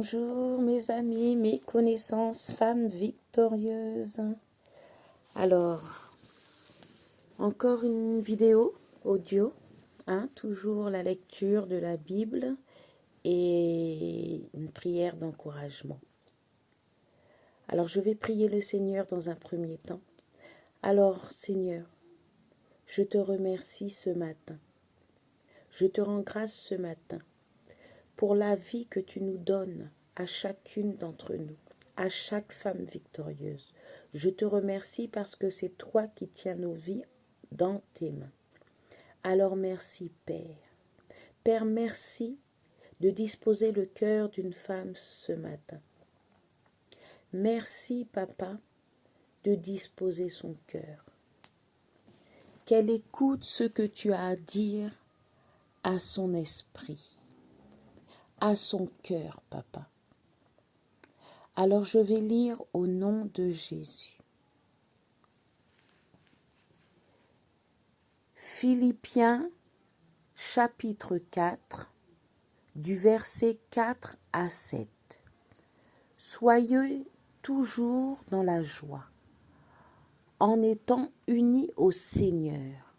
Bonjour mes amis, mes connaissances, femmes victorieuses. Alors, encore une vidéo audio, toujours la lecture de la Bible et une prière d'encouragement. Alors, je vais prier le Seigneur dans un premier temps. Alors, Seigneur, je te remercie ce matin. Je te rends grâce ce matin pour la vie que tu nous donnes à chacune d'entre nous, à chaque femme victorieuse. Je te remercie parce que c'est toi qui tiens nos vies dans tes mains. Alors merci Père. Père, merci de disposer le cœur d'une femme ce matin. Merci Papa de disposer son cœur. Qu'elle écoute ce que tu as à dire à son esprit, à son cœur, Papa. Alors je vais lire au nom de Jésus. Philippiens chapitre 4, du verset 4 à 7. Soyez toujours dans la joie, en étant unis au Seigneur.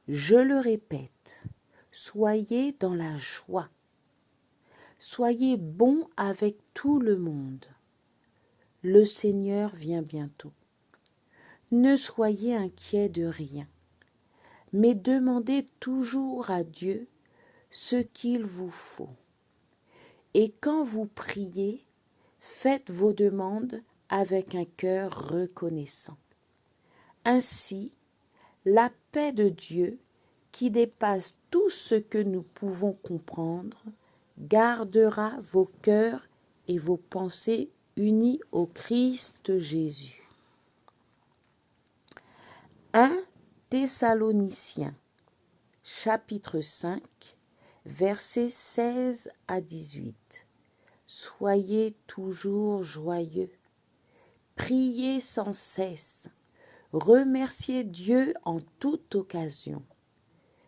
Je le répète, soyez dans la joie. Soyez bons avec tout le monde. Le Seigneur vient bientôt. Ne soyez inquiets de rien, mais demandez toujours à Dieu ce qu'il vous faut. Et quand vous priez, faites vos demandes avec un cœur reconnaissant. Ainsi, la paix de Dieu, qui dépasse tout ce que nous pouvons comprendre, gardera vos cœurs et vos pensées unis au Christ Jésus. 1 Thessaloniciens, chapitre 5, versets 16 à 18. Soyez toujours joyeux, priez sans cesse, remerciez Dieu en toute occasion.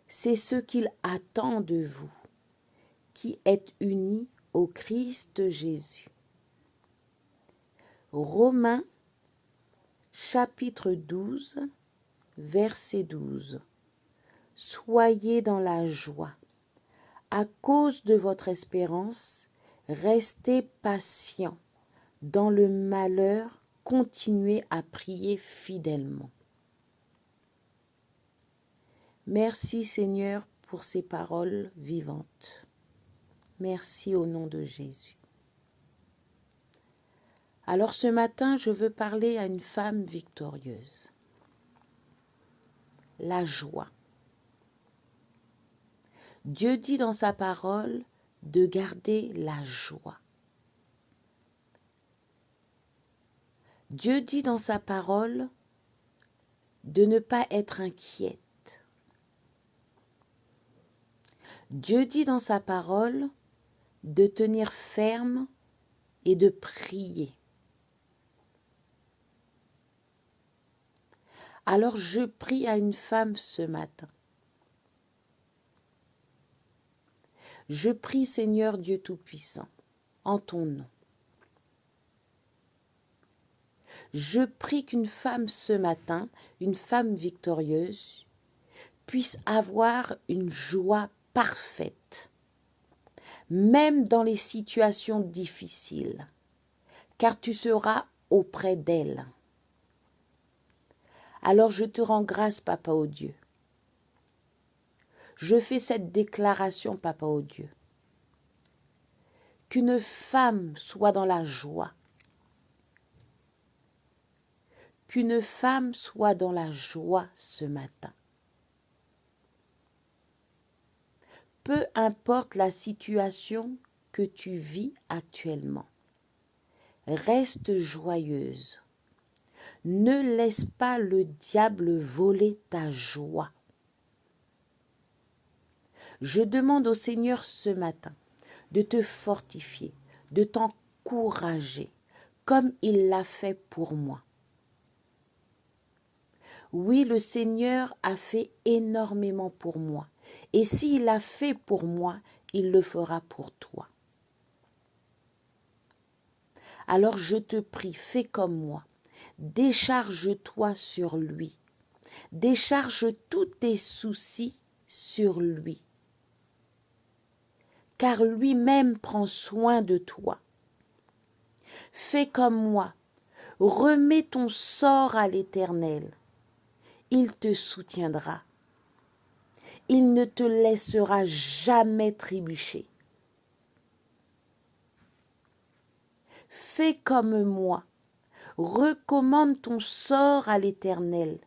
C'est ce qu'il attend de vous, qui êtes unis au Christ Jésus. Romains, chapitre 12, verset 12. Soyez dans la joie. À cause de votre espérance, restez patients. Dans le malheur, continuez à prier fidèlement. Merci Seigneur pour ces paroles vivantes. Merci au nom de Jésus. Alors ce matin, je veux parler à une femme victorieuse. La joie. Dieu dit dans sa parole de garder la joie. Dieu dit dans sa parole de ne pas être inquiète. Dieu dit dans sa parole de tenir ferme et de prier. Alors je prie à une femme ce matin. Je prie Seigneur Dieu Tout-Puissant, en ton nom. Je prie qu'une femme ce matin, une femme victorieuse, puisse avoir une joie parfaite, même dans les situations difficiles, car tu seras auprès d'elle. Alors je te rends grâce, Papa au Dieu. Je fais cette déclaration, Papa au Dieu. Qu'une femme soit dans la joie. Qu'une femme soit dans la joie ce matin. Peu importe la situation que tu vis actuellement, reste joyeuse. Ne laisse pas le diable voler ta joie. Je demande au Seigneur ce matin de te fortifier, de t'encourager, comme il l'a fait pour moi. Oui, le Seigneur a fait énormément pour moi. Et s'il l'a fait pour moi, il le fera pour toi. Alors je te prie, fais comme moi. Décharge-toi sur lui. Décharge tous tes soucis sur lui. Car lui-même prend soin de toi. Fais comme moi. Remets ton sort à l'Éternel. Il te soutiendra. Il ne te laissera jamais trébucher. Fais comme moi. Recommande ton sort à l'Éternel.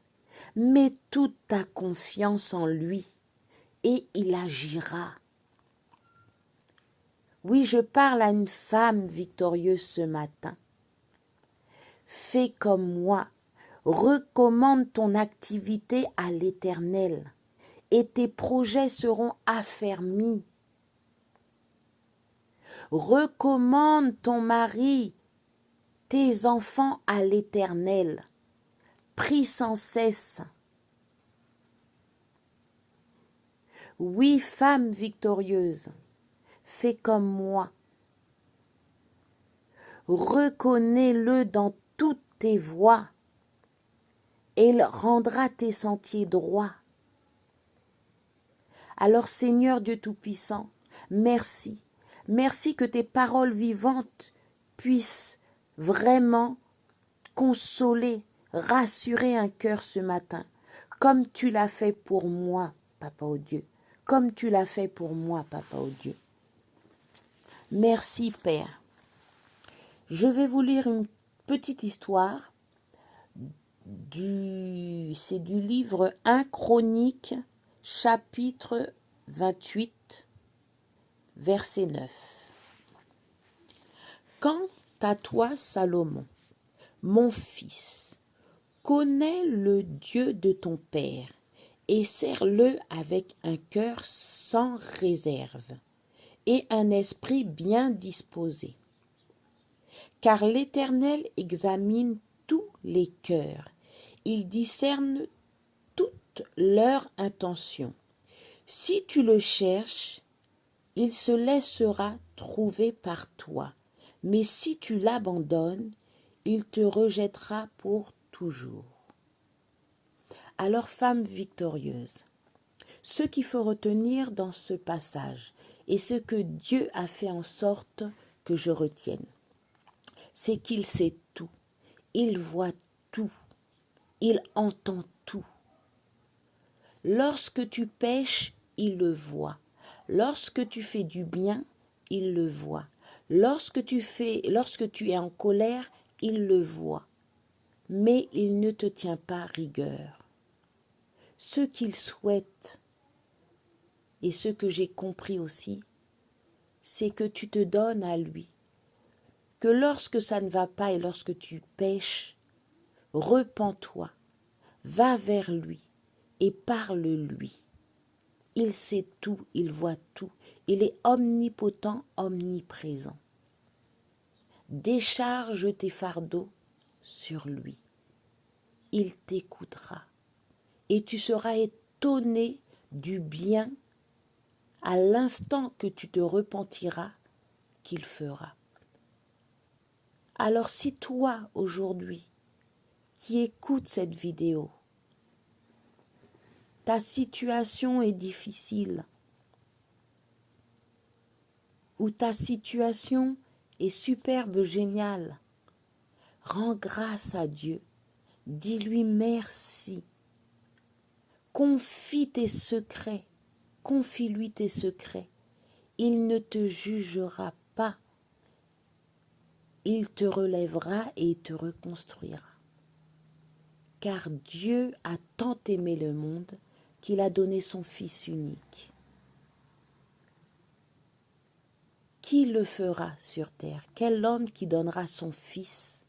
Mets toute ta confiance en lui et il agira. Oui, je parle à une femme victorieuse ce matin. Fais comme moi. Recommande ton activité à l'Éternel et tes projets seront affermis. Recommande ton mari, tes enfants à l'Éternel. Prie sans cesse. Oui, femme victorieuse, fais comme moi. Reconnais-le dans toutes tes voies et il rendra tes sentiers droits. Alors Seigneur Dieu Tout-Puissant, merci. Merci que tes paroles vivantes puissent vraiment consoler, rassurer un cœur ce matin, comme tu l'as fait pour moi, Papa au Dieu, comme tu l'as fait pour moi, Papa au Dieu. Merci, Père. Je vais vous lire une petite histoire, c'est du livre 1 Chroniques, chapitre 28, verset 9. Quant à toi, Salomon, mon fils, connais le Dieu de ton Père et sers-le avec un cœur sans réserve et un esprit bien disposé. Car l'Éternel examine tous les cœurs, il discerne toutes leurs intentions. Si tu le cherches, il se laissera trouver par toi, mais si tu l'abandonnes, il te rejettera pour toujours. Alors, femme victorieuse, ce qu'il faut retenir dans ce passage et ce que Dieu a fait en sorte que je retienne, c'est qu'il sait tout, il voit tout, il entend tout. Lorsque tu pèches, il le voit. Lorsque tu fais du bien, il le voit. Lorsque tu es en colère, il le voit. Mais il ne te tient pas rigueur. Ce qu'il souhaite, et ce que j'ai compris aussi, c'est que tu te donnes à lui. Que lorsque ça ne va pas et lorsque tu pèches, repens-toi, va vers lui et parle-lui. Il sait tout, il voit tout, il est omnipotent, omniprésent. Décharge tes fardeaux sur lui. Il t'écoutera et tu seras étonné du bien à l'instant que tu te repentiras qu'il fera. Alors si toi, aujourd'hui, qui écoutes cette vidéo, ta situation est difficile, ou ta situation est superbe, géniale, rends grâce à Dieu, dis-lui merci, confie confie-lui tes secrets, il ne te jugera pas, il te relèvera et il te reconstruira. Car Dieu a tant aimé le monde qu'il a donné son Fils unique. Qui le fera sur terre? Quel homme qui donnera son Fils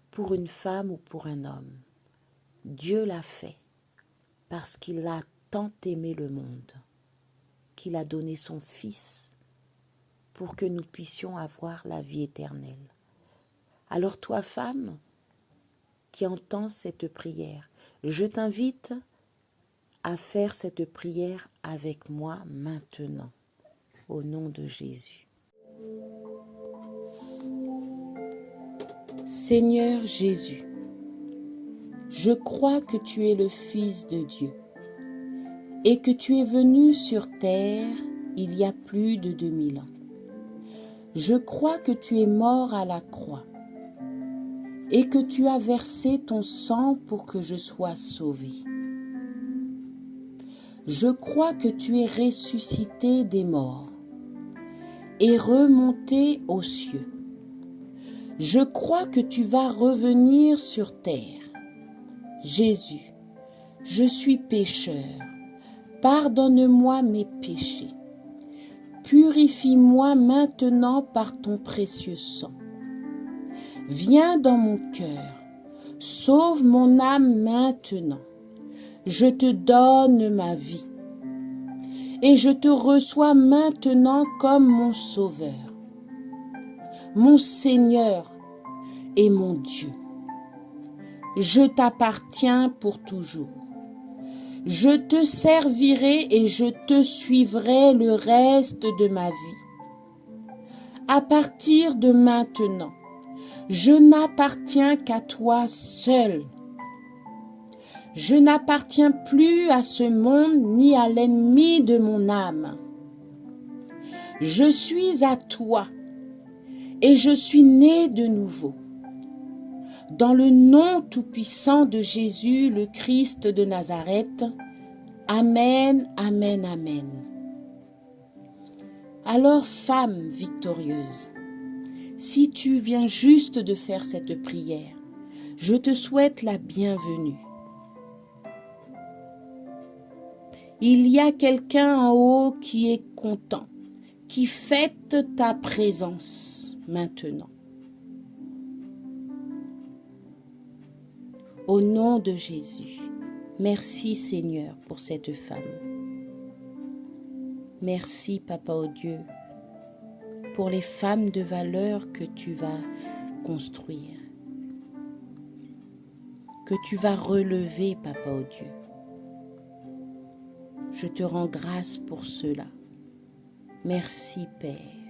pour une femme ou pour un homme? Dieu l'a fait parce qu'il a tant aimé le monde qu'il a donné son Fils pour que nous puissions avoir la vie éternelle. Alors toi, femme, qui entends cette prière, je t'invite à faire cette prière avec moi maintenant, au nom de Jésus. Seigneur Jésus, je crois que tu es le Fils de Dieu et que tu es venu sur terre il y a plus de 2000 ans. Je crois que tu es mort à la croix et que tu as versé ton sang pour que je sois sauvé. Je crois que tu es ressuscité des morts et remonté aux cieux. Je crois que tu vas revenir sur terre. Jésus, je suis pécheur. Pardonne-moi mes péchés. Purifie-moi maintenant par ton précieux sang. Viens dans mon cœur. Sauve mon âme maintenant. Je te donne ma vie. Et je te reçois maintenant comme mon Sauveur, mon Seigneur et mon Dieu. Je t'appartiens pour toujours. Je te servirai et je te suivrai le reste de ma vie. À partir de maintenant, je n'appartiens qu'à toi seul. Je n'appartiens plus à ce monde ni à l'ennemi de mon âme. Je suis à toi et je suis né de nouveau. Dans le nom tout-puissant de Jésus, le Christ de Nazareth. Amen, amen, amen. Alors, femme victorieuse, si tu viens juste de faire cette prière, je te souhaite la bienvenue. Il y a quelqu'un en haut qui est content, qui fête ta présence maintenant. Au nom de Jésus, merci Seigneur pour cette femme. Merci Papa au Dieu pour les femmes de valeur que tu vas construire, que tu vas relever Papa au Dieu. Je te rends grâce pour cela. Merci Père.